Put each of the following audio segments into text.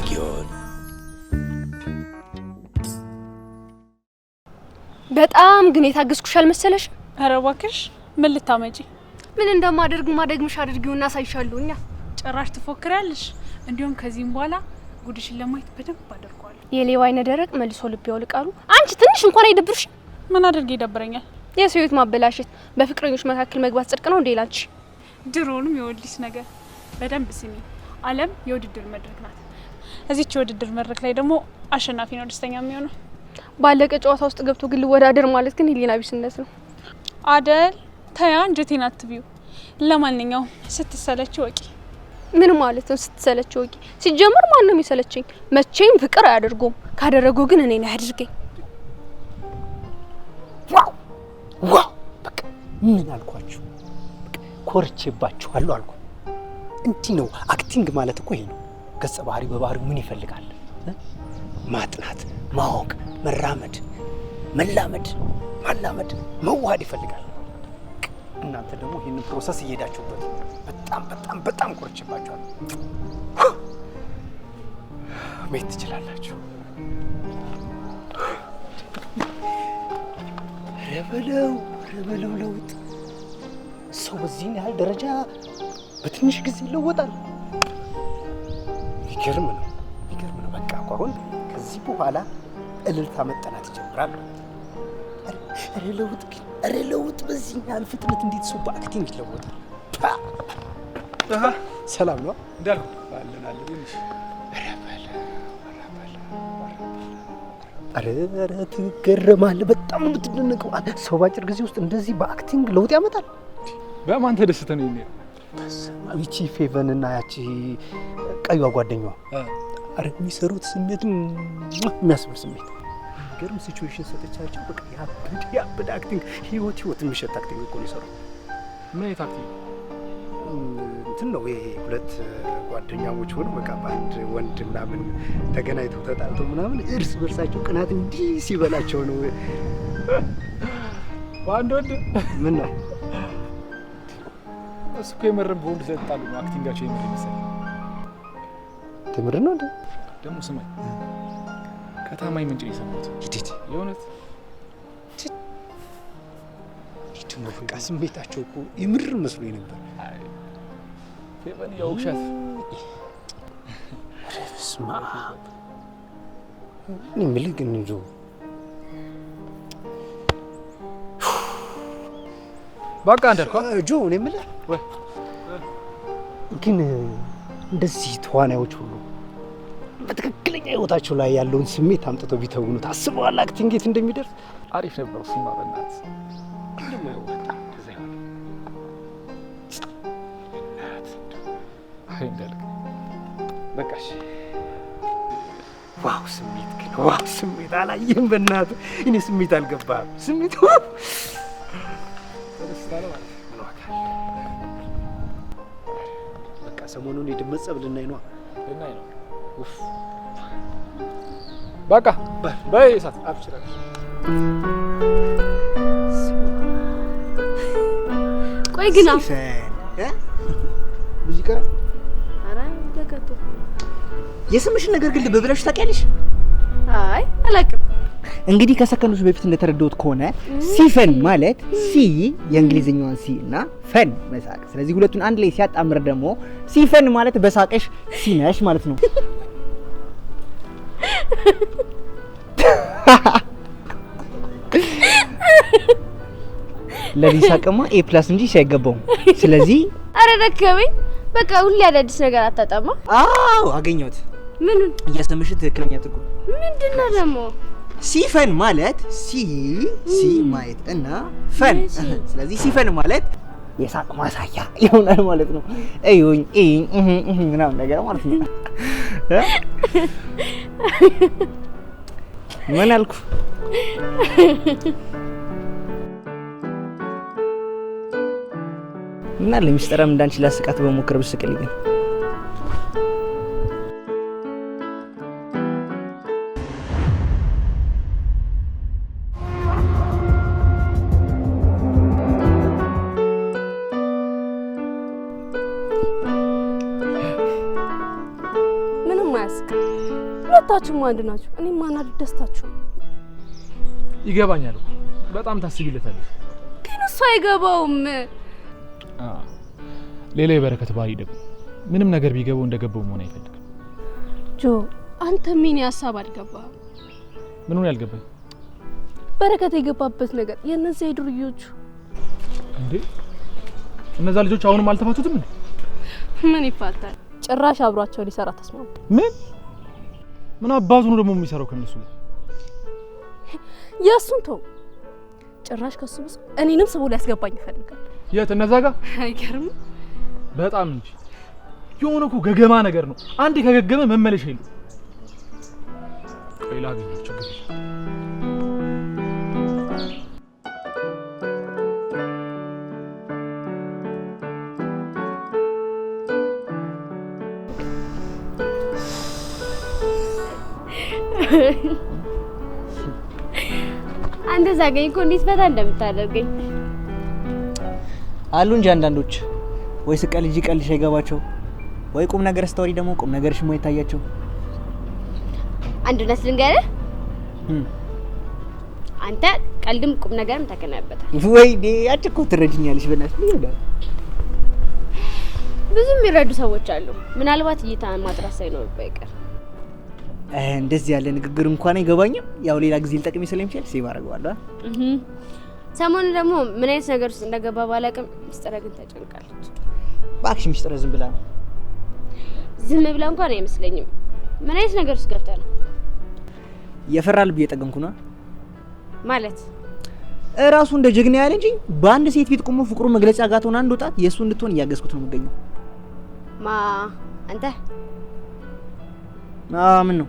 ያደርግ ይሆን? በጣም ግን የታገስኩሽ አልመሰለሽ? ኧረ እባክሽ ምን ልታመጪ? ምን እንደማደርግ ማደግምሽ አድርጊውና አሳይሻለሁኛ። ጭራሽ ትፎክራለሽ። እንዲሁም ከዚህም በኋላ ጉድሽን ለማየት በደንብ አደርገዋለሁ። የሌባ አይነ ደረቅ መልሶ ልብ ያውልቃሉ። አንቺ ትንሽ እንኳን አይደብርሽ? ምን አድርጌ ይደብረኛል? የሰው ህይወት ማበላሸት በፍቅረኞች መካከል መግባት ጽድቅ ነው እንዴ ላንቺ? ድሮንም የወልዲስ ነገር በደንብ ስሚ። ዓለም የውድድር መድረክ ናት። እዚች የውድድር መድረክ ላይ ደግሞ አሸናፊ ነው ደስተኛ የሚሆነው። ባለቀ ጨዋታ ውስጥ ገብቶ ግን ልወዳደር ማለት ግን ህሊና ቢስነት ነው አደል? ተያ እንጀቴን አትቢው። ለማንኛውም ስትሰለች ወቂ። ምን ማለት ነው ስትሰለች ወቂ? ሲጀመር ማን ነው የሚሰለቸኝ? መቼም ፍቅር አያደርጉም። ካደረገው ግን እኔ ነኝ አድርገኝ። ዋው በቃ ምን አልኳችሁ? ኮርቼባችኋለሁ አልኩ። እንዲህ ነው አክቲንግ ማለት እኮ ይሄ ነው። ገጸ ባህሪ በባህሪው ምን ይፈልጋል? ማጥናት፣ ማወቅ፣ መራመድ፣ መላመድ፣ ማላመድ፣ መዋሃድ ይፈልጋል። እናንተ ደግሞ ይሄንን ፕሮሰስ እየሄዳችሁበት በጣም በጣም በጣም ኮርቼባችኋለሁ። መሄድ ትችላላችሁ። ረበለው ለውጥ ሰው በዚህ ያህል ደረጃ በትንሽ ጊዜ ይለወጣል። ይገርም ነው። በቃ አሁን ከዚህ በኋላ እልልታ መጠናት ይጀምራል። ኧረ ለውጥ በዚህ ያህል ፍጥነት እንዴት ሰው በአክቲንግ ይለወጣል? ሰላም ነው እንዳልኩ አለን። ኧረ ትገረማለህ። በጣም ነው የምትደነቀው። ሰው ባጭር ጊዜ ውስጥ እንደዚህ በአክቲንግ ለውጥ ያመጣል። በማን ተደስተ ነው ይሄ? ይቺ ፌቨን እና ያቺ ቀይዋ ጓደኛዋ አረ የሚሰሩት ስሜትም የሚያስብል ስሜት ገርም ሲቹዌሽን ሰጥቻቸው በቃ ያብድ አክቲንግ ህይወት የሚሸት አክቲንግ እኮ ነው የሰሩት። ምን አይነት አክቲንግ? እንትን ነው ይሄ ሁለት ጓደኛሞች ሆነው በቃ በአንድ ወንድ ምናምን ተገናኝተው ተጣልተው ምናምን እርስ በርሳቸው ቅናት እንዲህ ሲበላቸው ነው። በአንድ ወንድ ምን ነው እሱ እኮ የመረም በወንድ ስለተጣሉ ነው አክቲንጋቸው የምር ይመስላል። ትምር ነው እንዴ? ደግሞ ስማኝ ከታማኝ ምንጭ የሰማሁት ሂድ የእውነት ነው በቃ ስሜታቸው እኮ የምር መስሎኝ ነበር። ፌቨን የውሸት ስማ እኔ የምልህ ግን እንደው በቃ እንደርኳ ጆ እኔ የምልህ ግን እንደዚህ ተዋናዮች ሁሉ በትክክለኛ ህይወታቸው ላይ ያለውን ስሜት አምጥተው ቢተውኑት አስበዋል አክቲንግ የት እንደሚደርስ? አሪፍ ነበር። እሱማ በእናትህ በቃ እሺ። ዋው ስሜት ግን ዋው ስሜት አላየህም? በእናትህ እኔ ስሜት አልገባህም። ስሜት በቃ ሰሞኑን የድመት ጸብ ልናይ ነው። በቃ በይ እሳት አብሽራ። ቆይ ግን ብዙ ይቀር። አረ ለከቶ የስምሽን ነገር ግን ልብ ብለሽ ታውቂያለሽ? አይ አላውቅም። እንግዲህ ከሰከንዶች በፊት እንደተረዳሁት ከሆነ ሲፈን ማለት ሲ የእንግሊዝኛዋን ሲ እና ፈን መሳቅ። ስለዚህ ሁለቱን አንድ ላይ ሲያጣምር ደግሞ ሲፈን ማለት በሳቀሽ ሲነሽ ማለት ነው። ለሊሳቅማ ኤ ፕላስ እንጂ ሳይገባው። ስለዚህ አረ ደከመኝ። በቃ ሁሌ አዳዲስ ነገር አታጣማ። አዎ አገኘሁት። ምን? የስምሽን ትክክለኛ ትርጉም ምንድነው ደግሞ? ሲፈን ማለት ሲ ማየት እና ፈን። ስለዚህ ሲፈን ማለት የሳቅ ማሳያ ይሆናል ማለት ነው። እዩኝ ምናምን ነገር ማለት ነው። ምን አልኩ? እና ለሚስጥረም እንዳንቺ ላስቃት በሞከር ብስቅልኝ። ምንም አያስቅ ሁለታችሁም አንድ ናችሁ። እኔ ማናድ ደስታችሁ ይገባኛል። በጣም ታስቢለታለሽ። ግን እሱ አይገባውም። ሌላ የበረከት ባህሪ ደግሞ ምንም ነገር ቢገባው እንደገባው መሆን አይፈልግም። ጆ አንተ ምን ያሳብ አልገባህም? ምን ሆነ ያልገባኝ? በረከት የገባበት ነገር የነዚህ የዱርዮቹ እንዴ እነዛ ልጆች አሁንም አልተፋቱትም እንዴ? ምን ይፋታል? ጭራሽ አብሯቸው ሊሰራ ተስማሙ። ምን አባቱ ነው ደግሞ የሚሰራው ከነሱ? የሱን ተው። ጭራሽ ከሱ ብዙ እኔንም ስቦ ሊያስገባኝ ይፈልጋል። የት እነዛ ጋር? አይገርም? በጣም እንጂ የሆነ እኮ ገገማ ነገር ነው። አንዴ ከገገመ መመለሻ የለውም። ቆይ ላገኘው ችግር የለም። አንተ ዛገኝ እኮ እንዴት ፈታ እንደምታደርገኝ አሉ እንጂ አንዳንዶች ወይ ስቀልጂ ቀልሽ አይገባቸው ወይ ቁም ነገር ስቶሪ ደግሞ ቁም ነገርሽ ሞይ ታያቸው። አንድ እውነት ልንገርህ፣ አንተ ቀልድም ቁም ነገርም ተከናበታል። ወይ ዲ አጭቆ ትረጅኛለሽ በእናትሽ ይወዳ ብዙ የሚረዱ ሰዎች አሉ። ምናልባት እይታን ማጥራት ሳይኖርብህ አይቀር። እንደዚህ ያለ ንግግር እንኳን አይገባኝም። ያው ሌላ ጊዜ ልጠቅም ስለሚችል ሴቭ አደርገዋለሁ። ሰሞኑን ደግሞ ምን አይነት ነገር ውስጥ እንደገባ ባላቅም ሚስጥረ ግን ተጨንቃለች። ባክሽ ሚስጥረ ዝም ብላ ነው። ዝም ብላ እንኳን አይመስለኝም። ምን አይነት ነገር ውስጥ ገብታ ነው? የፈራል ብዬ ጠገንኩ ነው ማለት እራሱ እንደ ጀግና ያለ እንጂ በአንድ ሴት ፊት ቆሞ ፍቅሩ መግለጫ ጋቶና አንድ ወጣት የሱ እንድትሆን እያገዝኩት ነው የምገኘው። አንተ ምን ነው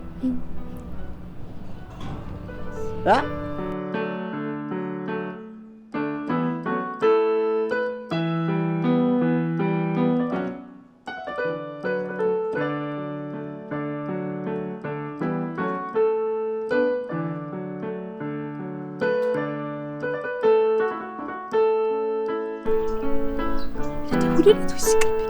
ለደውልለት ወይስ ይቅርብኝ?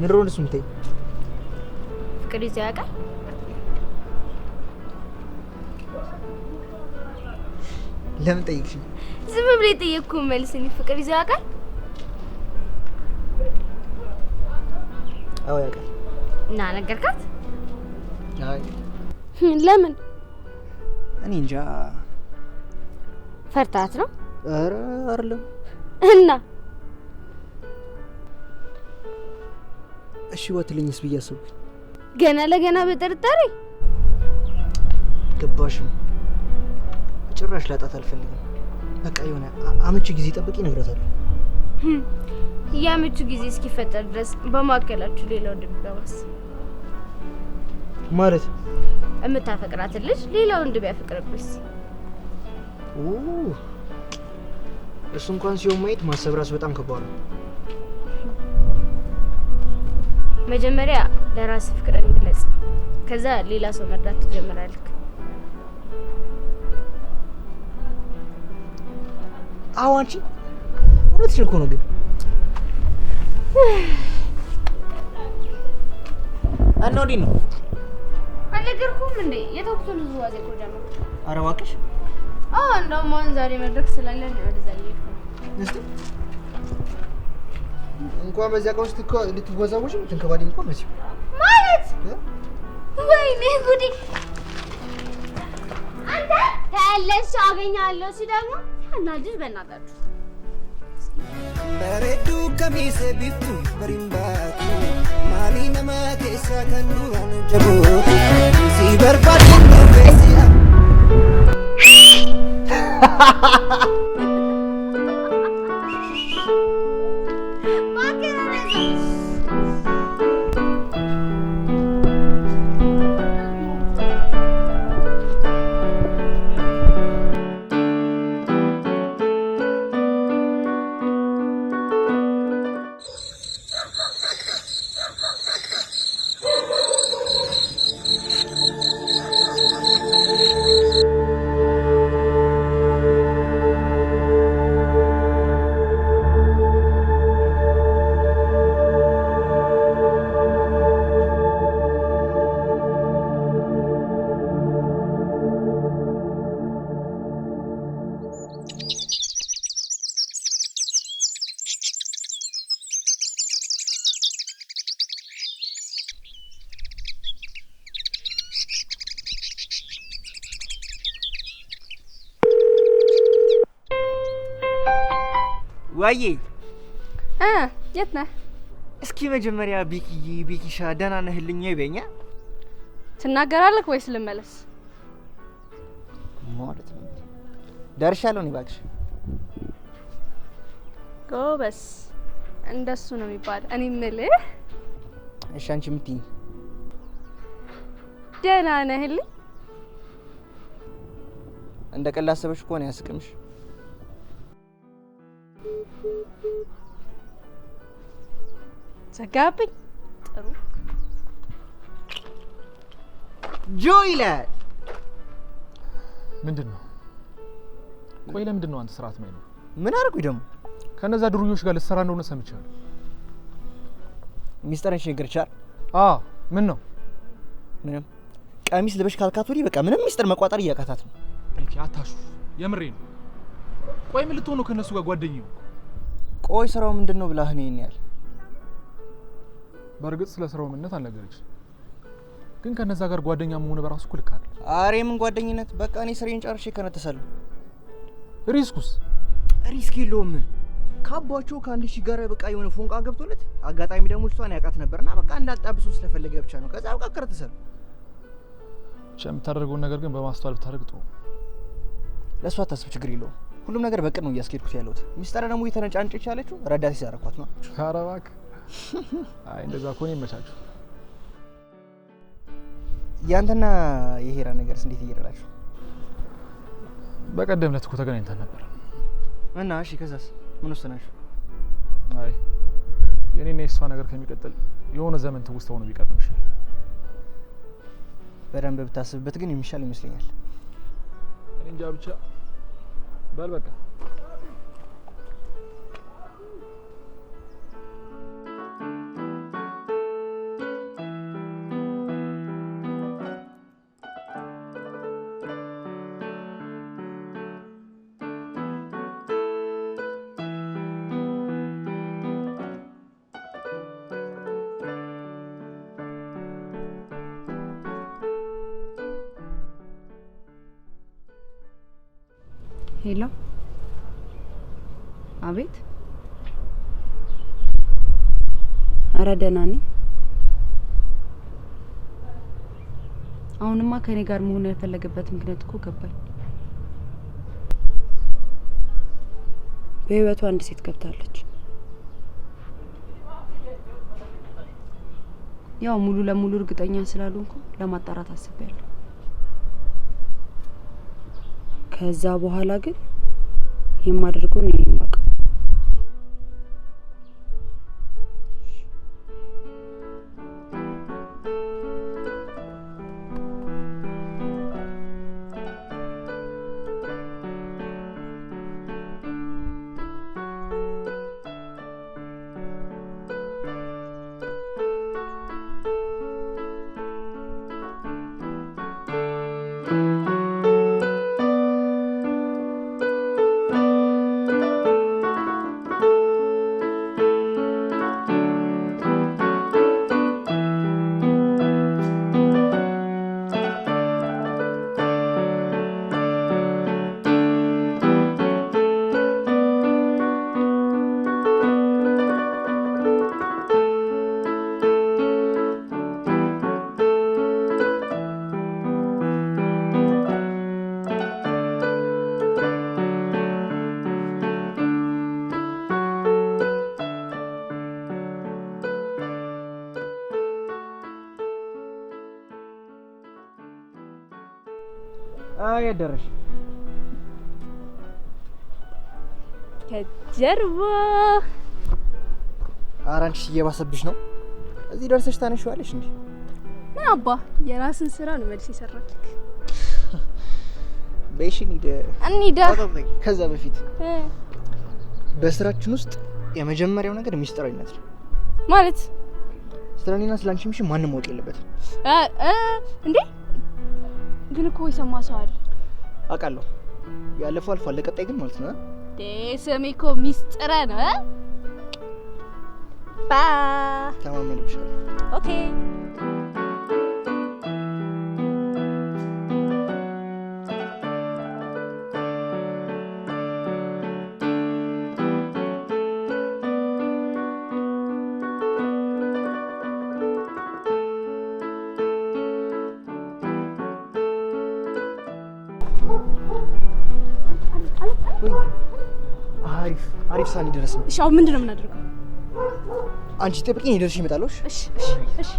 ምን ሮንስ ምታይ ፍቅር ይዘው ያውቃል? ለምን ጠይቅሽ? ዝም ብለህ ጠየቅኩህ መልስኝ። ፍቅር ይዘው ያውቃል? አዎ ያውቃል። እና ነገርካት? አይ ለምን? እኔ እንጃ። ፈርታት ነው? ኧረ አይደለም። እና እሺ ወትልኝስ ብዬ አሰብኩኝ። ገና ለገና በጥርጣሬ ገባሽም? ጭራሽ ላጣት አልፈልግም። በቃ የሆነ አመቺ ጊዜ ጠብቂ እነግራታለሁ። ያመቺ ጊዜ እስኪፈጠር ድረስ በማከላችሁ ሌላው ድብጋባስ ማለት እምታፈቅራት ልጅ ሌላው እንድ ቢያፈቅርብስ? እሱ እንኳን ሲሆን ማየት ማሰብ ራስ በጣም ከባድ ነው። መጀመሪያ ለራስ ፍቅርን ግለጽ፣ ከዛ ሌላ ሰው መርዳት ትጀምራለህ። አዋንቺ እውነትሽ እኮ ነው። ግን እና ወዲህ ነው አልነገርኩም እንዴ? የተወኩትን ዝዋዜ እኮ ጀመርኩ። ኧረ እባክሽ። እንደውም አሁን ዛሬ መድረክ ስላለን ወደዛ እየሄድኩ ነው። እስቲ እንኳን በዚያ ቀን ውስጥ እኮ ልትወዛወሽ ትንከባለኝ እኮ ነው ማለት ወይኔ ጉዲ! አንተ ታለሽ አገኛለሁ ሲደሞ አናድር በእናታችሁ። bareedu kamise biftu barimbaatu mali nama keessa kan duraan jabootu si barbaadin dhufeesi ዋዬ የት ነህ? እስኪ መጀመሪያ ቢኪሻ ደህና ነህልኝ ይበኛ። ትናገራለህ ወይስ ልመለስ? ማለት ነው ደርሻለሁ እኔ እባክሽ። ጎበስ እንደሱ ነው የሚባል። እኔ የምልህ እሺ አንቺ የምትይኝ ደህና ነህልኝ? እንደ ቀላል አሰበሽ እኮ ነው ያስቅምሽ። ዘጋብኝ። ጥሩ ጆይላ ምንድነው? ቆይ ለምንድነው አንተ ስርዓት ማይ ነው? ምን አርጉኝ ደግሞ? ከነዛ ድሩዮች ጋር ልትሰራ እንደሆነ ሰምቻለሁ። ሚስጥርሽ ንገርቻል? ምን ነው? ምንም ቀሚስ ልበሽ ካልካቶሪ በቃ ምንም ሚስጥር መቋጠር እያቃታት ነው። ቤኪ አታሹ፣ የምሬ ነው። ቆይ ምን ልትሆኑ ከነሱ ጋር ጓደኛው? ቆይ ስራው ምንድነው ብላህ ነው ይኛል? በርግጥ ስለ ስራው ምንነት አልነገረች፣ ግን ከነዛ ጋር ጓደኛ መሆን በራሱ እኮ ልክ አይደል? አሬ ምን ጓደኝነት? በቃ እኔ ስሬን ጨርሼ ከነተሰለሁ። ሪስኩስ? ሪስክ የለውም። ካባቸው ከአንድ ሺህ ጋር በቃ የሆነ ፎንቃ ገብቶለት አጋጣሚ ደግሞ እሷን ያውቃት ነበርና በቃ እንዳጣብሶ ስለፈለገ ብቻ ነው። ከዛ በቃ ከረተሰለሁ። ብቻ የምታደርገውን ነገር ግን በማስተዋል ብታደርግ ጥሩ። ለሷ ታስብ፣ ችግር የለውም። ሁሉም ነገር በቅድ ነው እያስኬድኩት ያለሁት። ሚስጥር ደግሞ የተነጫንጨች ያለችው ረዳት ሲያረኳት ነው። ኧረ እባክህ። አይ እንደዛ ከሆነ ይመቻችሁ። ያንተና የሄራ ነገርስ እንዴት እየደረላችሁ? በቀደም ዕለት እኮ ተገናኝተን ነበር እና እሺ፣ ከዛስ ምን ወሰናችሁ? አይ የኔና የሷ ነገር ከሚቀጥል የሆነ ዘመን ትውስታ ሆኖ ቢቀር ነው የሚሻል። በደንብ ብታስብበት ግን የሚሻል ይመስለኛል። እኔ እንጃ ብቻ በል በቃ። ሄሎ፣ አቤት። ኧረ ደህና ነኝ። አሁንማ ከኔ ጋር መሆን ያልፈለገበት ምክንያት እኮ ገባኝ። በህይወቱ አንድ ሴት ገብታለች። ያው ሙሉ ለሙሉ እርግጠኛ ስላልሆንኩ ለማጣራት አስቤያለሁ። ከዛ በኋላ ግን የማደርገው ነው የማውቀው። የት ደረሽ? ከጀርባ። ኧረ አንቺ እየባሰብሽ ነው። እዚህ ደርሰሽ ታነሺዋለሽ እንዴ? ምን አባ የራስን ስራ ነው መልስ ይሰራል። በይሽን እንሂድ። ከዛ በፊት በስራችን ውስጥ የመጀመሪያው ነገር ሚስጥራዊነት ነው። ማለት ስለኔና ስላንቺ ምሽ ማንም ማወቅ የለበትም። እንዴ ግን እኮ የሰማ ሰው አለ። አውቃለሁ። ያለፈው አልፏል። ለቀጣይ ግን ማለት ነው ስሜ እኮ ሚስጥረ ነው። ባ ተማመንብሻለሁ። ኦኬ አሪፍ ሳኒ ድረስ ነው። እሺ አሁን ምንድን ነው የምናደርገው? አንቺ ጠብቂኝ፣ ደርሼ እመጣለሁ። እሺ እሺ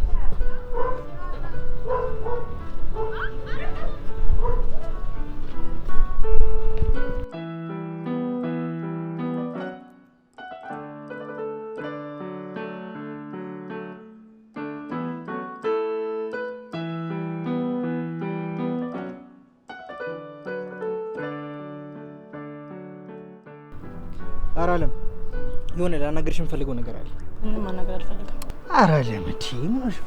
ኧረ አለም የሆነ ላናገርሽ የምፈልገው ነገር አለ። ምንም ማናገር አልፈልግም። ኧረ አለም እንዴ ምን ሆነሽ?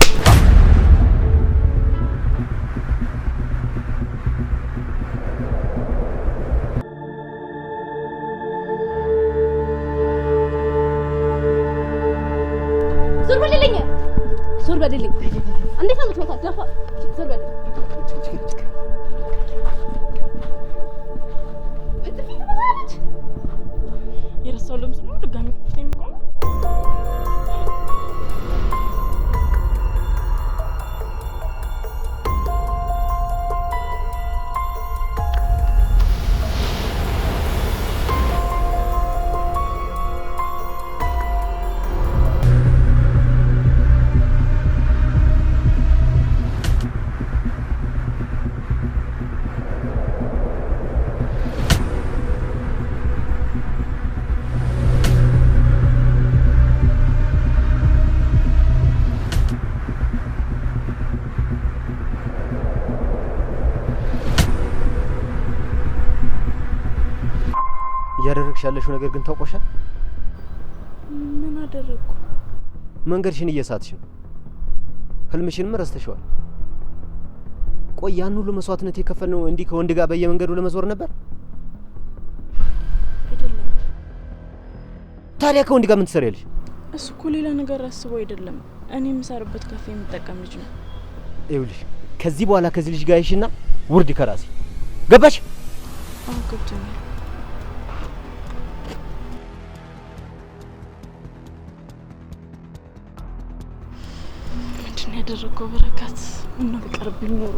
ዞር በልልኝ፣ ዞር በልልኝ። እንዴት ነው የምትመጣው? ደፋ ዞር በልልኝ። የረሳው ልምስ ነው ድጋሚ ከፍቶ የሚቆም እያደረግሽ ያለሽው ነገር ግን ታውቆሻል? ምን አደረግኩ? መንገድሽን እየሳትሽ ነው። ህልምሽንም ረስተሽዋል። ቆይ ያን ሁሉ መስዋዕትነት የከፈልነው እንዲህ ከወንድ ጋር በየመንገዱ ለመዞር ነበር? አይደለም። ታዲያ ከወንድ ጋር ምን ትሰሪያለሽ? እሱ እኮ ሌላ ነገር አስቦ አይደለም። እኔ የምሰራበት ካፌ የምጠቀም ልጅ ነው። ይኸውልሽ ከዚህ በኋላ ከዚህ ልጅ ጋር ይሽና ውርድ ከራሴ ገባሽ? አዎ ገብቶኛል። ምንድን ነው ያደረገው? በረከት ምነው ቢቀርብኝ ኖሮ